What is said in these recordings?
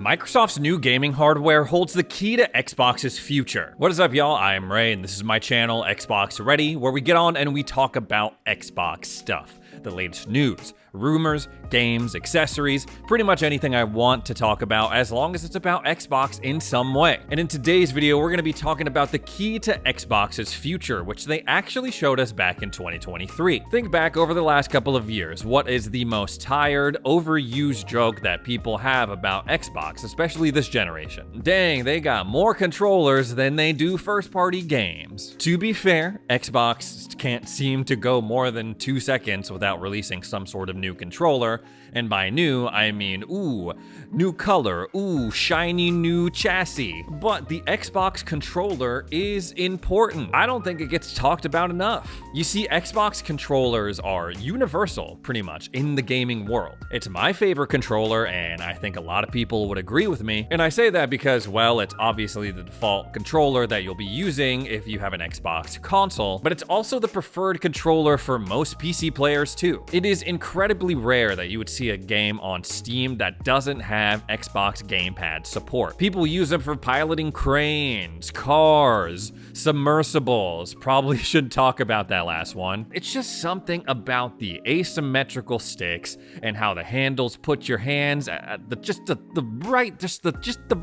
Microsoft's new gaming hardware holds the key to Xbox's future. What is up, y'all? I am Ray, and this is my channel, Xbox Ready, where we get on and we talk about Xbox stuff. The latest news, rumors, games, accessories, pretty much anything I want to talk about as long as it's about Xbox in some way. And in today's video, we're going to be talking about the key to Xbox's future, which they actually showed us back in 2023. Think back over the last couple of years. What is the most tired, overused joke that people have about Xbox, especially this generation? Dang, they got more controllers than they do first-party games. To be fair, Xbox can't seem to go more than 2 seconds without releasing some sort of new controller, and by new, I mean, ooh, new color, ooh, shiny new chassis. But the Xbox controller is important. I don't think it gets talked about enough. You see, Xbox controllers are universal, pretty much, in the gaming world. It's my favorite controller, and I think a lot of people would agree with me. And I say that because, well, it's obviously the default controller that you'll be using if you have an Xbox console, but it's also the preferred controller for most PC players too. It is incredibly rare that you would see a game on Steam that doesn't have Xbox gamepad support. People use them for piloting cranes, cars, submersibles. Probably should talk about that last one. It's just something about the asymmetrical sticks and how the handles put your hands at the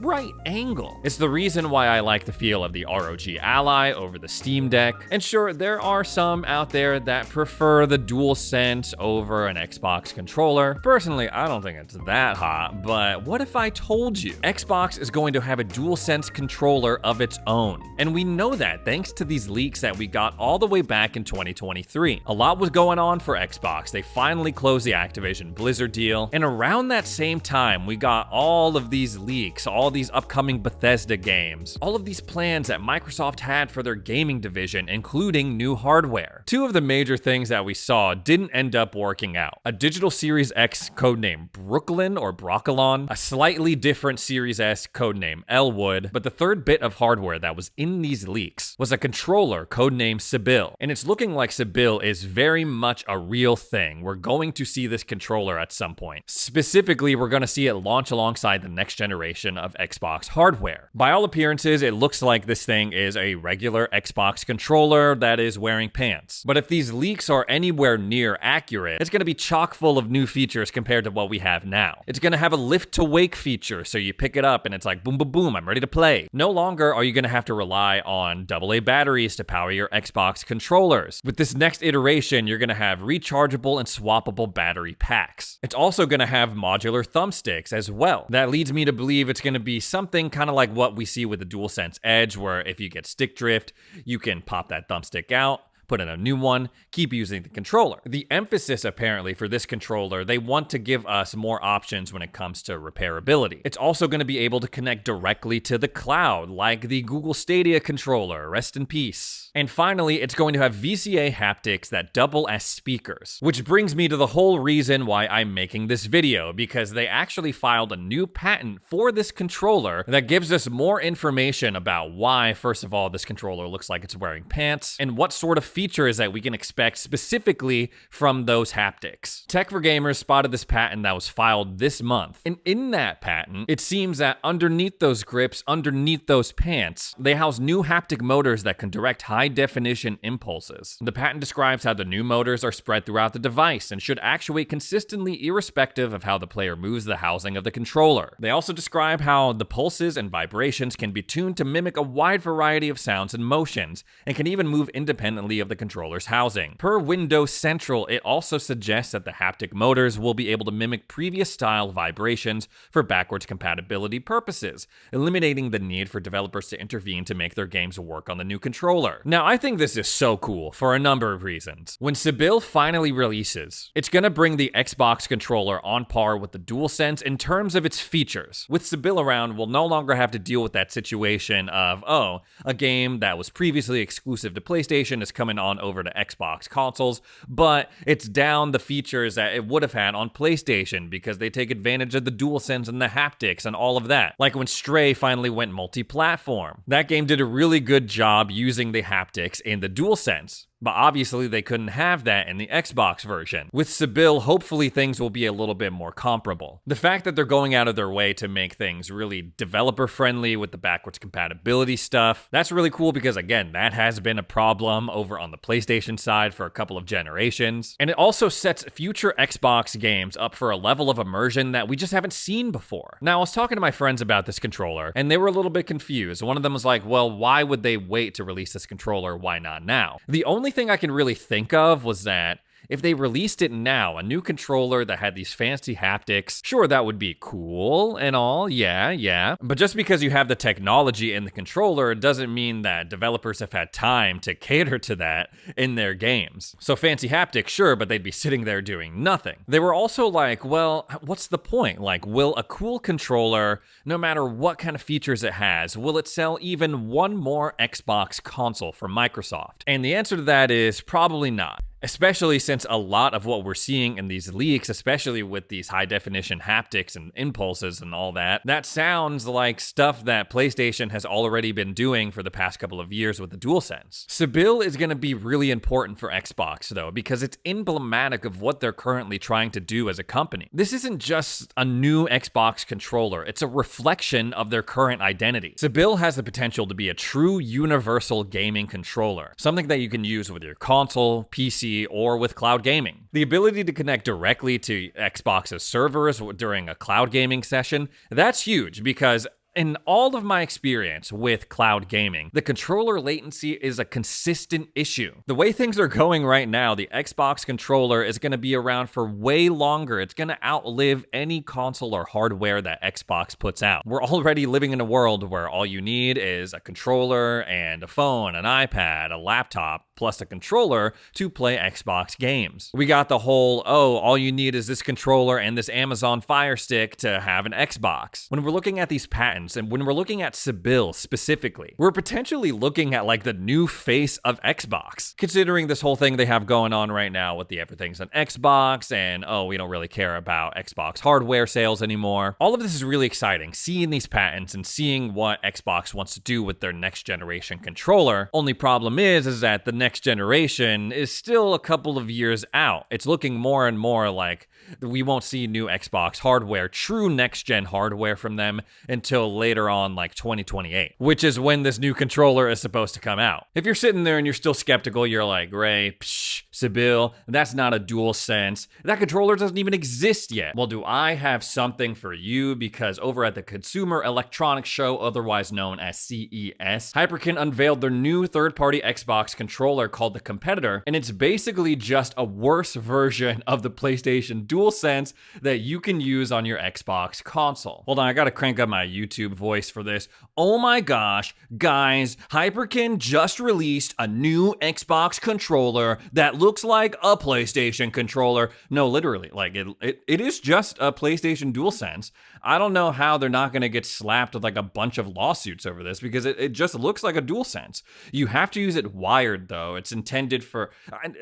right angle. It's the reason why I like the feel of the ROG Ally over the Steam Deck. And sure, there are some out there that prefer the DualSense over an Xbox controller. Personally, I don't think it's that hot, but what if I told you Xbox is going to have a DualSense controller of its own? And we know that thanks to these leaks that we got all the way back in 2023. A lot was going on for Xbox. They finally closed the Activision Blizzard deal, and around that same time, we got all of these leaks, all these upcoming Bethesda games, all of these plans that Microsoft had for their gaming division, including new hardware. Two of the major things that we saw didn't end up working out. A digital Series X codename Brooklyn or Broccolon, a slightly different Series S codename Elwood, but the third bit of hardware that was in these leaks was a controller codenamed Sibyl. And it's looking like Sibyl is very much a real thing. We're going to see this controller at some point. Specifically, we're going to see it launch alongside the next generation of Xbox hardware. By all appearances, it looks like this thing is a regular Xbox controller that is wearing pants. But if these leaks are anywhere near accurate, it's going to be chock full of new features compared to what we have now. It's going to have a lift to wake feature, so you pick it up and it's like boom, boom, boom, I'm ready to play. No longer are you going to have to rely on AA batteries to power your Xbox controllers. With this next iteration, you're going to have rechargeable and swappable battery packs. It's also going to have modular thumbsticks as well. That leads me to believe it's going to be something kind of like what we see with the DualSense Edge, where if you get stick drift, you can pop that thumbstick out, put in a new one, keep using the controller. The emphasis apparently for this controller, they want to give us more options when it comes to repairability. It's also going to be able to connect directly to the cloud, like the Google Stadia controller, rest in peace. And finally, it's going to have VCA haptics that double as speakers, which brings me to the whole reason why I'm making this video, because they actually filed a new patent for this controller that gives us more information about why, first of all, this controller looks like it's wearing pants, and what sort of features that we can expect specifically from those haptics. Tech for Gamers spotted this patent that was filed this month, and in that patent, it seems that underneath those grips, underneath those pants, they house new haptic motors that can direct high-definition impulses. The patent describes how the new motors are spread throughout the device and should actuate consistently irrespective of how the player moves the housing of the controller. They also describe how the pulses and vibrations can be tuned to mimic a wide variety of sounds and motions, and can even move independently of the controller's housing. Per Windows Central, it also suggests that the haptic motors will be able to mimic previous style vibrations for backwards compatibility purposes, eliminating the need for developers to intervene to make their games work on the new controller. Now, I think this is so cool for a number of reasons. When Sibyl finally releases, it's going to bring the Xbox controller on par with the DualSense in terms of its features. With Sibyl around, we'll no longer have to deal with that situation of, oh, a game that was previously exclusive to PlayStation is coming on over to Xbox consoles, but it's down the features that it would have had on PlayStation because they take advantage of the DualSense and the haptics and all of that. Like when Stray finally went multi-platform. That game did a really good job using the haptics in the DualSense. But obviously they couldn't have that in the Xbox version. With Sibyl, hopefully things will be a little bit more comparable. The fact that they're going out of their way to make things really developer friendly with the backwards compatibility stuff, that's really cool because again, that has been a problem over on the PlayStation side for a couple of generations. And it also sets future Xbox games up for a level of immersion that we just haven't seen before. Now, I was talking to my friends about this controller and they were a little bit confused. One of them was like, well, why would they wait to release this controller? Why not now? The only thing I can really think of was that if they released it now, a new controller that had these fancy haptics, sure, that would be cool and all, yeah. But just because you have the technology in the controller doesn't mean that developers have had time to cater to that in their games. So fancy haptics, sure, but they'd be sitting there doing nothing. They were also like, well, what's the point? Like, will a cool controller, no matter what kind of features it has, will it sell even one more Xbox console from Microsoft? And the answer to that is probably not. Especially since a lot of what we're seeing in these leaks, especially with these high definition haptics and impulses and all that, that sounds like stuff that PlayStation has already been doing for the past couple of years with the DualSense. Sibyl is going to be really important for Xbox though, because it's emblematic of what they're currently trying to do as a company. This isn't just a new Xbox controller, it's a reflection of their current identity. Sibyl has the potential to be a true universal gaming controller, something that you can use with your console, PC, or with cloud gaming. The ability to connect directly to Xbox's servers during a cloud gaming session, that's huge because in all of my experience with cloud gaming, the controller latency is a consistent issue. The way things are going right now, the Xbox controller is going to be around for way longer. It's going to outlive any console or hardware that Xbox puts out. We're already living in a world where all you need is a controller and a phone, an iPad, a laptop, plus a controller to play Xbox games. We got the whole, all you need is this controller and this Amazon Fire Stick to have an Xbox. When we're looking at these patents, and when we're looking at Sibyl specifically, we're potentially looking at like the new face of Xbox. Considering this whole thing they have going on right now with the everything's on Xbox and we don't really care about Xbox hardware sales anymore. All of this is really exciting, seeing these patents and seeing what Xbox wants to do with their next generation controller. Only problem is that the next generation is still a couple of years out. It's looking more and more like we won't see new Xbox hardware, true next-gen hardware from them until later on, like 2028, which is when this new controller is supposed to come out. If you're sitting there and you're still skeptical, you're like, Ray, Sibyl, that's not a DualSense. That controller doesn't even exist yet. Well, do I have something for you? Because over at the Consumer Electronics Show, otherwise known as CES, Hyperkin unveiled their new third-party Xbox controller called the Competitor, and it's basically just a worse version of the PlayStation DualSense that you can use on your Xbox console. Hold on, I gotta crank up my YouTube voice for this. Oh my gosh, guys, Hyperkin just released a new Xbox controller that looks like a PlayStation controller. No, literally, like it is just a PlayStation DualSense. I don't know how they're not gonna get slapped with like a bunch of lawsuits over this because it just looks like a DualSense. You have to use it wired though. It's intended for,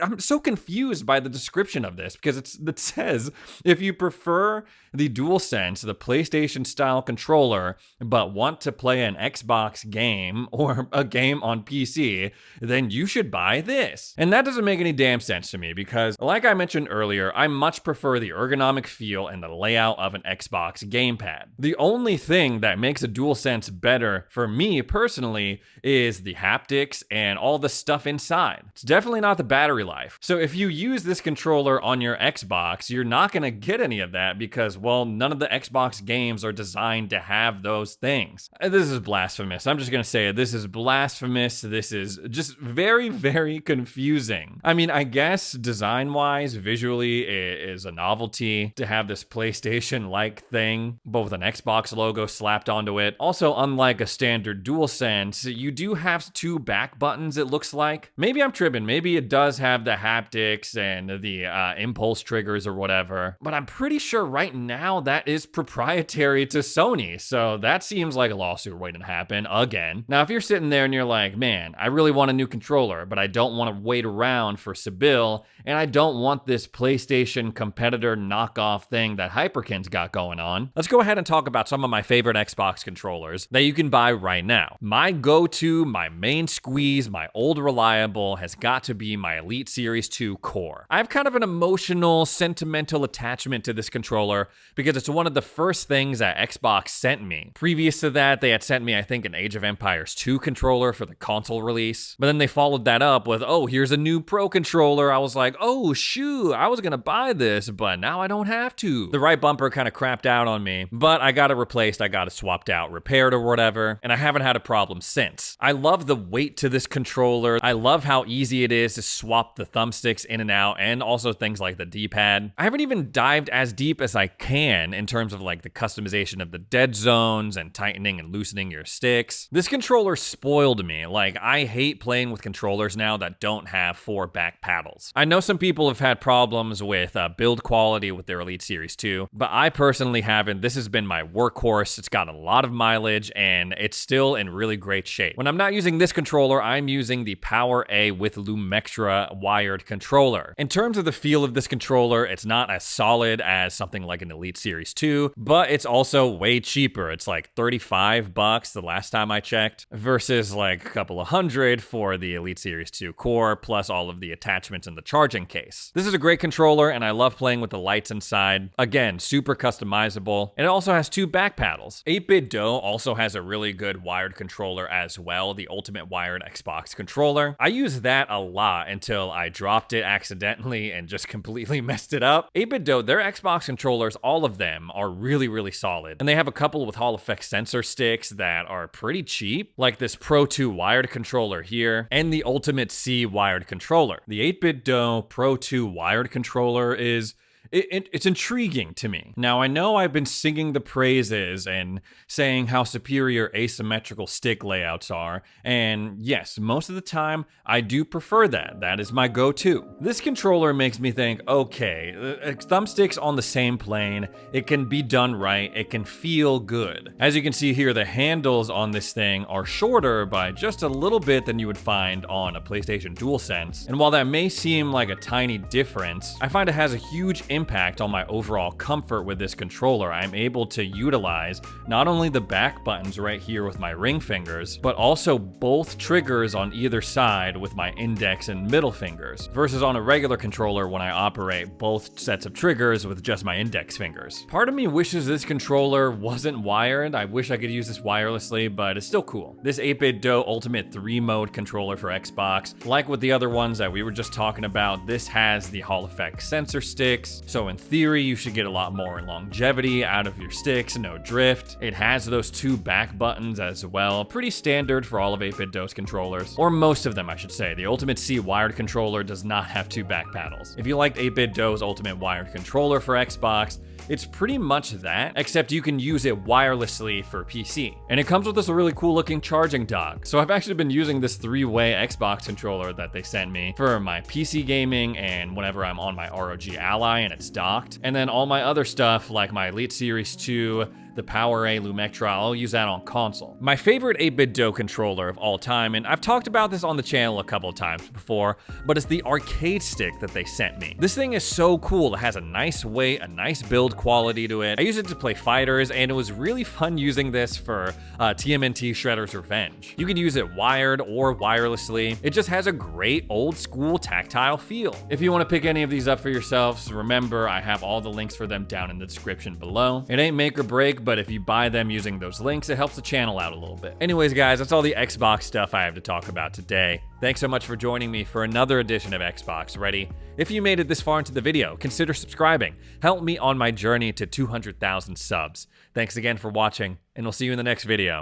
I'm so confused by the description of this because it says if you prefer the DualSense, the PlayStation style controller, but want to play an Xbox game or a game on PC, then you should buy this. And that doesn't make any damn sense to me because, like I mentioned earlier, I much prefer the ergonomic feel and the layout of an Xbox gamepad. The only thing that makes a DualSense better for me personally is the haptics and all the stuff inside. It's definitely not the battery life. So if you use this controller on your Xbox, you're not going to get any of that because, well, none of the Xbox games are designed to have those things. This is blasphemous. I'm just going to say it. This is blasphemous. This is just very, very confusing. I mean, I guess design-wise, visually, it is a novelty to have this PlayStation-like thing, but with an Xbox logo slapped onto it. Also, unlike a standard DualSense, you do have two back buttons, it looks like. Maybe I'm tripping. Maybe it does have the haptics and the impulse triggers or whatever, but I'm pretty sure right now that is proprietary to Sony, so that seems like a lawsuit waiting to happen again. Now, if you're sitting there and you're like, man, I really want a new controller, but I don't want to wait around for Sibyl, and I don't want this PlayStation competitor knockoff thing that Hyperkin's got going on, let's go ahead and talk about some of my favorite Xbox controllers that you can buy right now. My go-to, my main squeeze, my old reliable has got to be my Elite Series 2 Core. I have kind of an emotional, sentimental attachment to this controller because it's one of the first things that Xbox sent me. Previous to that, they had sent me, I think, an Age of Empires 2 controller for the console release. But then they followed that up with, oh, here's a new Pro controller. I was like, oh, shoot, I was gonna buy this, but now I don't have to. The right bumper kind of crapped out on me, but I got it replaced, I got it swapped out, repaired or whatever, and I haven't had a problem since. I love the weight to this controller. I love how easy it is to swap the thumbsticks in and out, and also things like the D-pad. I haven't even dived as deep as I can in terms of like the customization of the dead zones and tightening and loosening your sticks. This controller spoiled me. Like, I hate playing with controllers now that don't have 4 back paddles. I know some people have had problems with build quality with their Elite Series 2, but I personally haven't. This has been my workhorse. It's got a lot of mileage and it's still in really great shape. When I'm not using this controller, I'm using the Power A with Lumextra wired controller. In terms of the feel of this controller, it's not as solid as something like an Elite Series 2, but it's also way cheaper. It's like $35 the last time I checked, versus like a couple of $100 for the Elite Series 2 Core, plus all of the attachments in the charging case. This is a great controller, and I love playing with the lights inside. Again, super customizable, and it also has 2 back paddles. 8BitDo also has a really good wired controller as well, the Ultimate Wired Xbox controller. I use that a lot until I dropped it accidentally and just completely messed it up. 8BitDo, their Xbox controllers, all of them are really, really solid, and they have a couple with Hall effect sensor sticks that are pretty cheap, like this Pro 2 wired controller here, and the Ultimate C wired controller. The 8BitDo Pro 2 wired controller is it's intriguing to me. Now, I know I've been singing the praises and saying how superior asymmetrical stick layouts are, and yes, most of the time, I do prefer that. That is my go-to. This controller makes me think, okay, thumbsticks on the same plane, it can be done right, it can feel good. As you can see here, the handles on this thing are shorter by just a little bit than you would find on a PlayStation DualSense, and while that may seem like a tiny difference, I find it has a huge impact on my overall comfort with this controller. I'm able to utilize not only the back buttons right here with my ring fingers, but also both triggers on either side with my index and middle fingers, versus on a regular controller when I operate both sets of triggers with just my index fingers. Part of me wishes this controller wasn't wired. I wish I could use this wirelessly, but it's still cool. This 8BitDo Ultimate 3-mode controller for Xbox, like with the other ones that we were just talking about, this has the Hall effect sensor sticks, so in theory, you should get a lot more longevity out of your sticks, no drift. It has those 2 back buttons as well, pretty standard for all of 8BitDo's controllers, or most of them, I should say. The Ultimate C wired controller does not have 2 back paddles. If you liked 8BitDo's Ultimate wired controller for Xbox, it's pretty much that, except you can use it wirelessly for PC. And it comes with this really cool looking charging dock. So I've actually been using this 3-way Xbox controller that they sent me for my PC gaming and whenever I'm on my ROG Ally and it's docked. And then all my other stuff like my Elite Series 2, the Power A Lumextra, I'll use that on console. My favorite 8BitDo controller of all time, and I've talked about this on the channel a couple of times before, but it's the arcade stick that they sent me. This thing is so cool. It has a nice weight, a nice build quality to it. I use it to play fighters, and it was really fun using this for TMNT Shredder's Revenge. You can use it wired or wirelessly. It just has a great old school tactile feel. If you want to pick any of these up for yourselves, remember I have all the links for them down in the description below. It ain't make or break, but if you buy them using those links, it helps the channel out a little bit. Anyways, guys, that's all the Xbox stuff I have to talk about today. Thanks so much for joining me for another edition of Xbox Ready. If you made it this far into the video, consider subscribing. Help me on my journey to 200,000 subs. Thanks again for watching, and we'll see you in the next video.